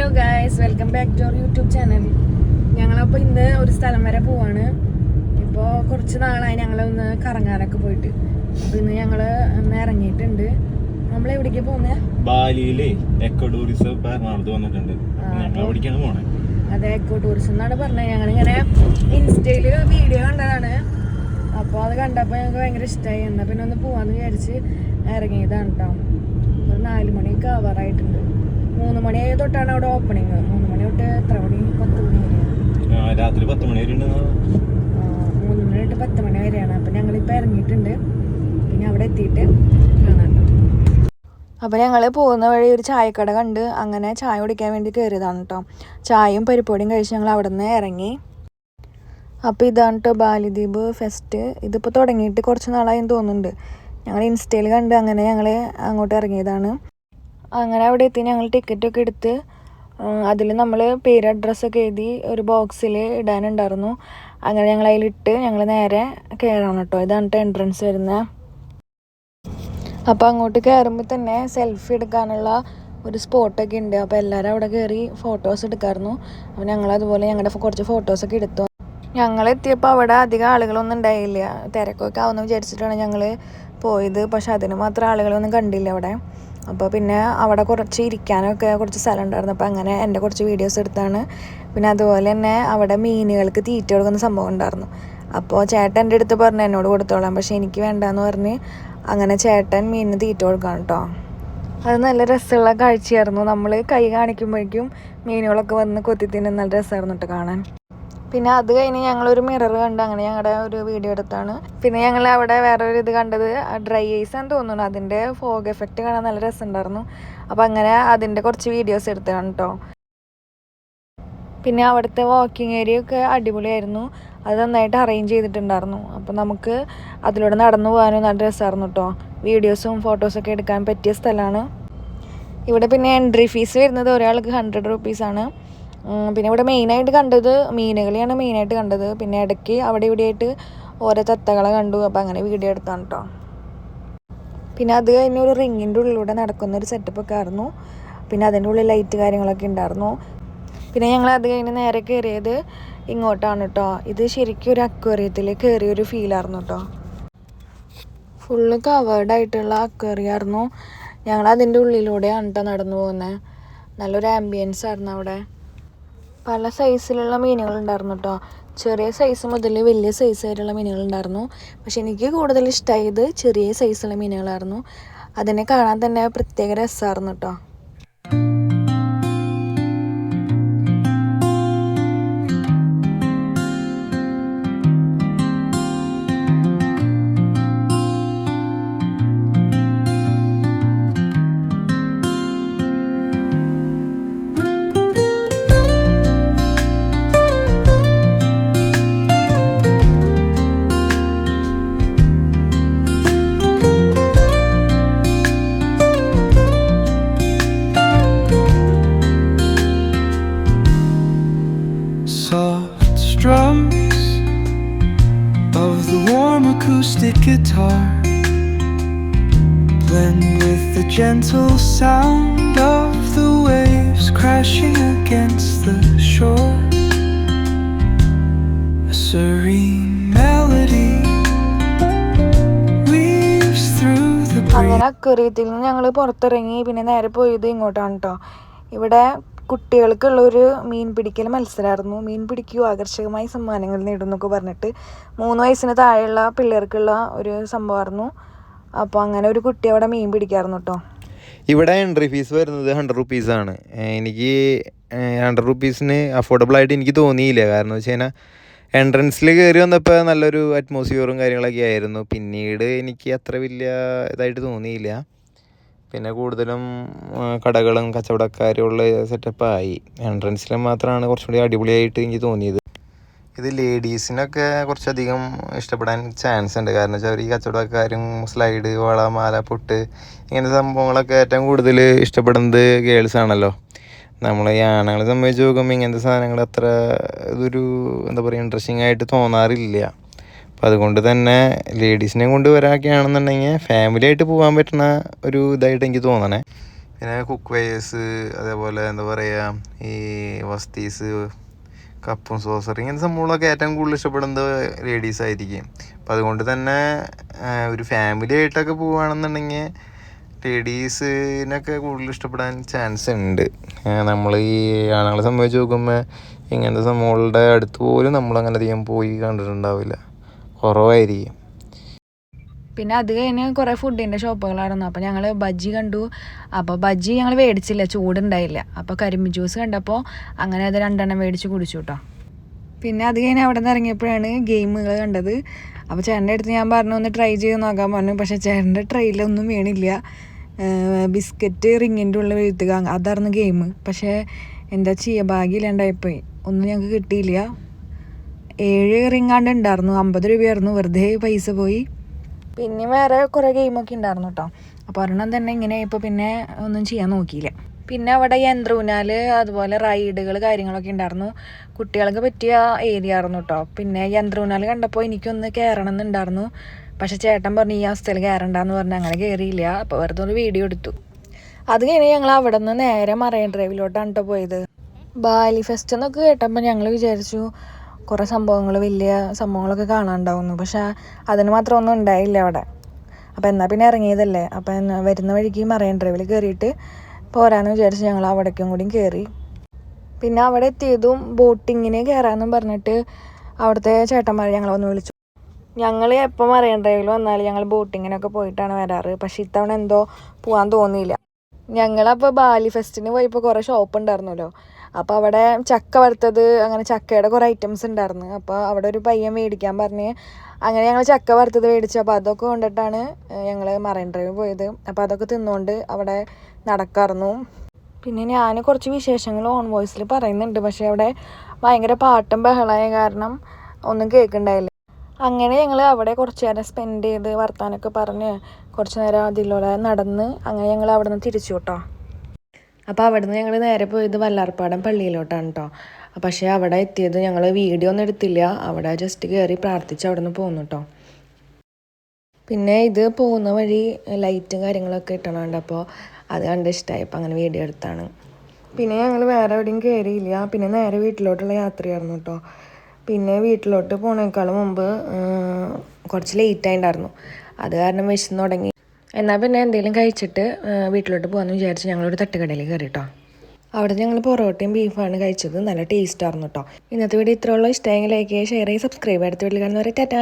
Hello guys, welcome back to our YouTube channel. ഞങ്ങളപ്പോൾ ഇന്ന് ഒരു സ്ഥലം വരെ പോവാണ്. ഇപ്പോൾ കുറച്ച് നാളായി ഞങ്ങളൊന്ന് കറങ്ങാനൊക്കെ പോയിട്ട്. അപ്പോൾ ഇന്ന് ഞങ്ങൾ ഇറങ്ങിയിട്ടുണ്ട്. നമ്മൾ എവിടേക്ക് പോകുന്നത്? ബാലിയിലെ എക്കോ ടൂറിസം എറണാകുളത്ത് വന്നിട്ടുണ്ട്. അതെ, എക്കോ ടൂറിസം എന്നാണ് പറഞ്ഞത്. ഞങ്ങളിങ്ങനെ ഇൻസ്റ്റയിൽ വീഡിയോ കണ്ടതാണ്. അപ്പോൾ അത് കണ്ടപ്പോൾ ഞങ്ങൾക്ക് ഭയങ്കര ഇഷ്ടമായി. എന്നാൽ പിന്നെ ഒന്ന് പോവാന്ന് വിചാരിച്ച് ഇറങ്ങിയതാണ് കേട്ടോ. ഒരു 4 മണിയൊക്കെ ആവാറായിട്ടുണ്ട്. 3 മണി തൊട്ടാണ് അവിടെ ഓപ്പണിങ്. 3 മണി തൊട്ട് എത്ര മണി? 10 മണി വരെയാണ്. രാത്രി 10 മണി വരെ 3 മണി തൊട്ട് 10 മണി വരെയാണ്. അപ്പം ഞങ്ങളിപ്പോൾ ഇറങ്ങിയിട്ടുണ്ട്. പിന്നെ അവിടെ എത്തിയിട്ട് കാണാം. അപ്പോൾ ഞങ്ങൾ പോകുന്ന വഴി ഒരു ചായക്കട കണ്ട് അങ്ങനെ ചായ കുടിക്കാൻ വേണ്ടി കയറിയതാണ് കേട്ടോ. ചായയും പരിപ്പൊടിയും കഴിച്ച് ഞങ്ങൾ അവിടെ നിന്ന് ഇറങ്ങി. അപ്പോൾ ഇതാണ് കേട്ടോ ബാലിദ്വീപ് ഫെസ്റ്റ്. ഇതിപ്പോൾ തുടങ്ങിയിട്ട് കുറച്ച് നാളായെന്ന് തോന്നുന്നുണ്ട്. ഞങ്ങൾ ഇൻസ്റ്റയിൽ കണ്ട് അങ്ങനെ ഞങ്ങൾ അങ്ങോട്ട് ഇറങ്ങിയതാണ്. അങ്ങനെ അവിടെ എത്തി ഞങ്ങൾ ടിക്കറ്റൊക്കെ എടുത്ത് അതിൽ നമ്മൾ പേര് അഡ്രസ്സൊക്കെ എഴുതി ഒരു ബോക്സിൽ ഇടാനുണ്ടായിരുന്നു. അങ്ങനെ ഞങ്ങൾ അതിലിട്ട് ഞങ്ങൾ നേരെ കയറാണ് കേട്ടോ. ഇതാണ് കേട്ടോ എൻട്രൻസ് വരുന്നത്. അപ്പോൾ അങ്ങോട്ട് കയറുമ്പോൾ തന്നെ സെൽഫി എടുക്കാനുള്ള ഒരു സ്പോട്ടൊക്കെ ഉണ്ട്. അപ്പോൾ എല്ലാവരും അവിടെ കയറി ഫോട്ടോസ് എടുക്കാമായിരുന്നു. അപ്പോൾ ഞങ്ങളതുപോലെ ഞങ്ങളുടെ കുറച്ച് ഫോട്ടോസൊക്കെ എടുത്തു. ഞങ്ങൾ എത്തിയപ്പോൾ അവിടെ അധികം ആളുകളൊന്നും ഉണ്ടായില്ല. തിരക്കൊക്കെ ആവുമെന്ന് വിചാരിച്ചിട്ടാണ് ഞങ്ങൾ പോയത്. പക്ഷെ അതിന് മാത്രം ആളുകളൊന്നും കണ്ടില്ല അവിടെ. അപ്പോൾ പിന്നെ അവിടെ കുറച്ച് ഇരിക്കാനൊക്കെ കുറച്ച് സ്ഥലം ഉണ്ടായിരുന്നു. അപ്പോൾ അങ്ങനെ എൻ്റെ കുറച്ച് വീഡിയോസ് എടുത്താണ്. പിന്നെ അതുപോലെ തന്നെ അവിടെ മീനുകൾക്ക് തീറ്റ കൊടുക്കുന്ന സംഭവം ഉണ്ടായിരുന്നു. അപ്പോൾ ചേട്ടൻ എൻ്റെ അടുത്ത് പറഞ്ഞു എന്നോട് കൊടുത്തോളാം, പക്ഷേ എനിക്ക് വേണ്ടാന്ന് പറഞ്ഞ് അങ്ങനെ ചേട്ടൻ മീനിന് തീറ്റ കൊടുക്കാം കേട്ടോ. അത് നല്ല രസമുള്ള കാഴ്ചയായിരുന്നു. നമ്മൾ കൈ കാണിക്കുമ്പോഴേക്കും മീനുകളൊക്കെ വന്ന് കൊത്തി തിന്നുന്ന നല്ല രസമായിരുന്നു കേട്ടോ കാണാൻ. പിന്നെ അത് കഴിഞ്ഞ് ഞങ്ങളൊരു മിറർ കണ്ട് അങ്ങനെ ഞങ്ങളുടെ ഒരു വീഡിയോ എടുത്താണ്. പിന്നെ ഞങ്ങൾ അവിടെ വേറൊരു ഇത് കണ്ടത് ഡ്രൈ ഐസ് ആണെന്ന് തോന്നുന്നു. അതിൻ്റെ ഫോഗ് എഫക്റ്റ് കാണാൻ നല്ല രസമുണ്ടായിരുന്നു. അപ്പോൾ അങ്ങനെ അതിൻ്റെ കുറച്ച് വീഡിയോസ് എടുത്തതാണ് കേട്ടോ. പിന്നെ അവിടുത്തെ വാക്കിംഗ് ഏരിയ ഒക്കെ അടിപൊളിയായിരുന്നു. അത് നന്നായിട്ട് അറേഞ്ച് ചെയ്തിട്ടുണ്ടായിരുന്നു. അപ്പോൾ നമുക്ക് അതിലൂടെ നടന്നു പോകാനും നല്ല രസമായിരുന്നു കേട്ടോ. വീഡിയോസും ഫോട്ടോസൊക്കെ എടുക്കാൻ പറ്റിയ സ്ഥലമാണ്. ഇവിടെ പിന്നെ എൻട്രി ഫീസ് വരുന്നത് ഒരാൾക്ക് 100 റുപ്പീസാണ്. പിന്നെ ഇവിടെ മെയിനായിട്ട് കണ്ടത് മീനുകളെയാണ് മെയിനായിട്ട് കണ്ടത്. പിന്നെ ഇടയ്ക്ക് അവിടെ ഇവിടെയായിട്ട് ഓരോ തത്തകളെ കണ്ടു. അപ്പോൾ അങ്ങനെ വീഡിയോ എടുത്താണ് കേട്ടോ. പിന്നെ അത് കഴിഞ്ഞ് ഒരു റിങ്ങിൻ്റെ ഉള്ളിലൂടെ നടക്കുന്നൊരു സെറ്റപ്പൊക്കെ ആയിരുന്നു. പിന്നെ അതിൻ്റെ ഉള്ളിൽ ലൈറ്റ് കാര്യങ്ങളൊക്കെ ഉണ്ടായിരുന്നു. പിന്നെ ഞങ്ങൾ അത് കഴിഞ്ഞ് നേരെ കയറിയത് ഇങ്ങോട്ടാണ് കേട്ടോ. ഇത് ശരിക്കും ഒരു അക്വേറിയത്തിൽ കയറിയൊരു ഫീലായിരുന്നു കേട്ടോ. ഫുള്ള് കവേർഡായിട്ടുള്ള അക്വേറിയായിരുന്നു. ഞങ്ങൾ അതിൻ്റെ ഉള്ളിലൂടെയാണ് കേട്ടോ നടന്നു പോകുന്നത്. നല്ലൊരു ആംബിയൻസ് ആയിരുന്നു അവിടെ. പല സൈസിലുള്ള മീനുകളുണ്ടായിരുന്നു കേട്ടോ. ചെറിയ സൈസ് മുതൽ വലിയ സൈസ് വരെയുള്ള മീനുകളുണ്ടായിരുന്നു. പക്ഷെ എനിക്ക് കൂടുതൽ ഇഷ്ടമായത് ചെറിയ സൈസുള്ള മീനുകളായിരുന്നു. അതിനെ കാണാൻ തന്നെ പ്രത്യേക രസമായിരുന്നു കേട്ടോ. Soft strums of the warm acoustic guitar blend with the gentle sound of the waves crashing against the shore. A serene melody weaves through the breeze. അങ്ങനെ അക്വേറിയത്തിൽ നിന്ന് ഞങ്ങൾ പുറത്തിറങ്ങി. പിന്നെ നേരെ പോയത് ഇങ്ങോട്ടാണ് കേട്ടോ. ഇവിടെ കുട്ടികൾക്കുള്ളൊരു മീൻ പിടിക്കൽ മത്സരമായിരുന്നു. മീൻ പിടിക്കൂ, ആകർഷകമായി സമ്മാനങ്ങൾ നേടും എന്നൊക്കെ പറഞ്ഞിട്ട് 3 വയസ്സിന് താഴെയുള്ള പിള്ളേർക്കുള്ള ഒരു സംഭവമായിരുന്നു. അപ്പോൾ അങ്ങനെ ഒരു കുട്ടി അവിടെ മീൻ പിടിക്കായിരുന്നു കേട്ടോ. ഇവിടെ എൻട്രി ഫീസ് വരുന്നത് 100 റുപ്പീസാണ്. എനിക്ക് 100 റുപ്പീസിന് അഫോർഡബിൾ ആയിട്ട് എനിക്ക് തോന്നിയില്ല. കാരണം എന്ന് വെച്ച് കഴിഞ്ഞാൽ എൻട്രൻസിൽ കയറി വന്നപ്പോൾ നല്ലൊരു അറ്റ്മോസ്ഫിയറും കാര്യങ്ങളൊക്കെ ആയിരുന്നു. പിന്നീട് എനിക്ക് അത്ര വലിയ ഇതായിട്ട് തോന്നിയില്ല. പിന്നെ കൂടുതലും കടകളും കച്ചവടക്കാരും ഉള്ള സെറ്റപ്പായി. എൻട്രൻസിൽ മാത്രമാണ് കുറച്ചുകൂടി അടിപൊളിയായിട്ട് എനിക്ക് തോന്നിയത്. ഇത് ലേഡീസിനൊക്കെ കുറച്ചധികം ഇഷ്ടപ്പെടാൻ ചാൻസ് ഉണ്ട്. കാരണം വെച്ചാൽ അവർ ഈ കച്ചവടക്കാരും സ്ലൈഡ്, വള, മാല, പൊട്ട് ഇങ്ങനത്തെ സംഭവങ്ങളൊക്കെ ഏറ്റവും കൂടുതൽ ഇഷ്ടപ്പെടുന്നത് ഗേൾസ് ആണല്ലോ. നമ്മൾ ഈ ആണുങ്ങളെ സംബന്ധിച്ച് നോക്കുമ്പോൾ ഇങ്ങനത്തെ സാധനങ്ങൾ അത്ര ഇതൊരു എന്താ പറയുക ഇൻട്രസ്റ്റിംഗ് ആയിട്ട് തോന്നാറില്ല. അപ്പം അതുകൊണ്ട് തന്നെ ലേഡീസിനെ കൊണ്ട് വരാക്കുകയാണെന്നുണ്ടെങ്കിൽ ഫാമിലി ആയിട്ട് പോകാൻ പറ്റുന്ന ഒരു ഇതായിട്ട് എനിക്ക് തോന്നണേ. പിന്നെ കുക്ക് വെയേഴ്സ്, അതേപോലെ എന്താ പറയുക ഈ വസ്തീസ്, കപ്പും സോസർ, ഇങ്ങനത്തെ സംഭവങ്ങളൊക്കെ ഏറ്റവും കൂടുതൽ ഇഷ്ടപ്പെടുന്നത് ലേഡീസ് ആയിരിക്കും. അപ്പം അതുകൊണ്ട് തന്നെ ഒരു ഫാമിലി ആയിട്ടൊക്കെ പോവുകയാണെന്നുണ്ടെങ്കിൽ ലേഡീസിനൊക്കെ കൂടുതൽ ഇഷ്ടപ്പെടാൻ ചാൻസ് ഉണ്ട്. നമ്മൾ ഈ ആണുങ്ങളെ സംബന്ധിച്ച് നോക്കുമ്പോൾ ഇങ്ങനത്തെ സംഭവങ്ങളുടെ അടുത്ത് പോലും നമ്മളങ്ങനെ അധികം പോയി കണ്ടിട്ടുണ്ടാവില്ല, കുറവായിരിക്കും. പിന്നെ അത് കഴിഞ്ഞ് കുറേ ഫുഡിൻ്റെ ഷോപ്പുകളായിരുന്നു. അപ്പോൾ ഞങ്ങൾ ബജ്ജി കണ്ടു. അപ്പോൾ ബജ്ജി ഞങ്ങൾ മേടിച്ചില്ല, ചൂടുണ്ടായില്ല. അപ്പോൾ കരിമ്പ് ജ്യൂസ് കണ്ടപ്പോൾ അങ്ങനെ അത് 2 എണ്ണം മേടിച്ച് കുടിച്ചു കേട്ടോ. പിന്നെ അത് കഴിഞ്ഞ് അവിടെ നിന്ന് ഇറങ്ങിയപ്പോഴാണ് ഗെയിമുകൾ കണ്ടത്. അപ്പോൾ ചേട്ടൻ്റെ അടുത്ത് ഞാൻ പറഞ്ഞു ഒന്ന് ട്രൈ ചെയ്ത് നോക്കാൻ പറഞ്ഞു. പക്ഷേ ചേട്ടൻ്റെ ട്രൈയിലൊന്നും വീണില്ല. ബിസ്ക്കറ്റ് റിങ്ങിൻ്റെ ഉള്ളിൽ വീഴ്ത്തുക, അതായിരുന്നു ഗെയിം. പക്ഷേ എന്താ ചെയ്യുക, ഭാഗ്യമില്ലാണ്ടായിപ്പോയി, ഒന്നും ഞങ്ങൾക്ക് കിട്ടിയില്ല. 7 റിങ്ങാണ്ട് ഉണ്ടായിരുന്നു, 50 രൂപയായിരുന്നു, വെറുതെ പൈസ പോയി. പിന്നെ വേറെ കുറേ ഗെയിമൊക്കെ ഉണ്ടായിരുന്നു കേട്ടോ. അപ്പോൾ ഒരെണ്ണം തന്നെ ഇങ്ങനെ ഇപ്പോൾ പിന്നെ ഒന്നും ചെയ്യാൻ നോക്കിയില്ല. പിന്നെ അവിടെ യന്ത്രൂനാൽ, അതുപോലെ റൈഡുകൾ കാര്യങ്ങളൊക്കെ ഉണ്ടായിരുന്നു. കുട്ടികൾക്ക് പറ്റിയ ഏരിയ ആയിരുന്നു കേട്ടോ. പിന്നെ യന്ത്രൂനാൽ കണ്ടപ്പോൾ എനിക്കൊന്ന് കയറണം എന്നുണ്ടായിരുന്നു. പക്ഷേ ചേട്ടൻ പറഞ്ഞു ഈ അവസ്ഥയിൽ കയറണ്ടെന്ന് പറഞ്ഞ് അങ്ങനെ കയറിയില്ല. അപ്പോൾ വെറുതെ ഒരു വീഡിയോ എടുത്തു. അത് കഴിഞ്ഞ് ഞങ്ങൾ അവിടെ നിന്ന് നേരെ മറൈൻ ഡ്രൈവിലോട്ടാണ് കേട്ടോ പോയത്. ബാലി ഫെസ്റ്റ് എന്നൊക്കെ കേട്ടപ്പോൾ ഞങ്ങൾ വിചാരിച്ചു കുറേ സംഭവങ്ങൾ, വലിയ സംഭവങ്ങളൊക്കെ കാണാനുണ്ടാവുന്നു. പക്ഷേ അതിന് മാത്രം ഒന്നും ഉണ്ടായില്ല അവിടെ. അപ്പോൾ എന്നാൽ പിന്നെ ഇറങ്ങിയതല്ലേ, അപ്പം വരുന്ന വഴിക്ക് മറൈൻ ഡ്രൈവിൽ കയറിയിട്ട് പോരാന്ന് വിചാരിച്ച് ഞങ്ങൾ അവിടേക്കും കൂടിയും കയറി. പിന്നെ അവിടെ എത്തിയതും ബോട്ടിങ്ങിന് കയറാമെന്നും പറഞ്ഞിട്ട് അവിടുത്തെ ചേട്ടന്മാർ ഞങ്ങളൊന്ന് വിളിച്ചു. ഞങ്ങൾ എപ്പോൾ മറൈൻ ഡ്രൈവിൽ വന്നാലും ഞങ്ങൾ ബോട്ടിങ്ങിനൊക്കെ പോയിട്ടാണ് വരാറ്. പക്ഷേ ഇത്തവണ എന്തോ പോകാൻ തോന്നിയില്ല. ഞങ്ങളപ്പോൾ ബാലി ഫെസ്റ്റിന് പോയപ്പോൾ കുറേ ഷോപ്പ് ഉണ്ടായിരുന്നല്ലോ. അപ്പോൾ അവിടെ ചക്ക വറുത്തത്, അങ്ങനെ ചക്കയുടെ കുറേ ഐറ്റംസ് ഉണ്ടായിരുന്നു. അപ്പോൾ അവിടെ ഒരു പയ്യൻ മേടിക്കാൻ പറഞ്ഞ് അങ്ങനെ ഞങ്ങൾ ചക്ക വറുത്തത് മേടിച്ചു. അപ്പോൾ അതൊക്കെ കൊണ്ടിട്ടാണ് ഞങ്ങൾ മറൈൻ ഡ്രൈവ് പോയത്. അപ്പോൾ അതൊക്കെ തിന്നുകൊണ്ട് അവിടെ നടക്കാറുന്നു. പിന്നെ ഞാൻ കുറച്ച് വിശേഷങ്ങൾ ഓൺ വോയിസിൽ പറയുന്നുണ്ട്, പക്ഷേ അവിടെ ഭയങ്കര പാട്ടും ബഹളമായ കാരണം ഒന്നും കേൾക്കുന്നുണ്ടായില്ല. അങ്ങനെ ഞങ്ങൾ അവിടെ കുറച്ച് നേരം സ്പെൻഡ് ചെയ്ത് വർത്താനൊക്കെ പറഞ്ഞ് കുറച്ച് നേരം അതിലൂടെ നടന്ന് അങ്ങനെ ഞങ്ങൾ അവിടെ നിന്ന് തിരിച്ചു കേട്ടോ. അപ്പോൾ അവിടെ നിന്ന് ഞങ്ങൾ നേരെ പോയത് വല്ലാർപാടം പള്ളിയിലോട്ടാണ് കേട്ടോ. പക്ഷേ അവിടെ എത്തിയത് ഞങ്ങൾ വീഡിയോ ഒന്നും എടുത്തില്ല, അവിടെ ജസ്റ്റ് കയറി പ്രാർത്ഥിച്ച് അവിടെ നിന്ന് പോന്നു കേട്ടോ. പിന്നെ ഇത് പോകുന്ന വഴി ലൈറ്റും കാര്യങ്ങളൊക്കെ ഇട്ടണുണ്ട്. അപ്പോൾ അത് കണ്ട് ഇഷ്ടമായി, അപ്പോൾ അങ്ങനെ വീഡിയോ എടുത്താണ്. പിന്നെ ഞങ്ങൾ വേറെ എവിടെയും കയറിയില്ല. പിന്നെ നേരെ വീട്ടിലോട്ടുള്ള യാത്രയായിരുന്നു കേട്ടോ. പിന്നെ വീട്ടിലോട്ട് പോണേക്കാളും മുമ്പ് കുറച്ച് ലേറ്റായിട്ടുണ്ടായിരുന്നു. അത് കാരണം വിശന്ന് തുടങ്ങി. എന്നാൽ പിന്നെ എന്തെങ്കിലും കഴിച്ചിട്ട് വീട്ടിലോട്ട് പോകാമെന്ന് വിചാരിച്ച് ഞങ്ങളൊരു തട്ടുകടയിൽ കയറി കേട്ടോ. അവിടെ ഞങ്ങൾ പൊറോട്ടയും ബീഫാണ് കഴിച്ചത്, നല്ല ടേസ്റ്റ് ആയിരുന്നു കേട്ടോ. ഇന്നത്തെ വീഡിയോ ഇത്രയുള്ളൂ. ഇഷ്ടമെങ്കിൽ ലൈക്ക് ചെയ്യുക, ഷെയർ ചെയ്യുക, സബ്സ്ക്രൈബ്. അടുത്ത വീട്ടിൽ കാണുന്നവരെ ടാറ്റാ.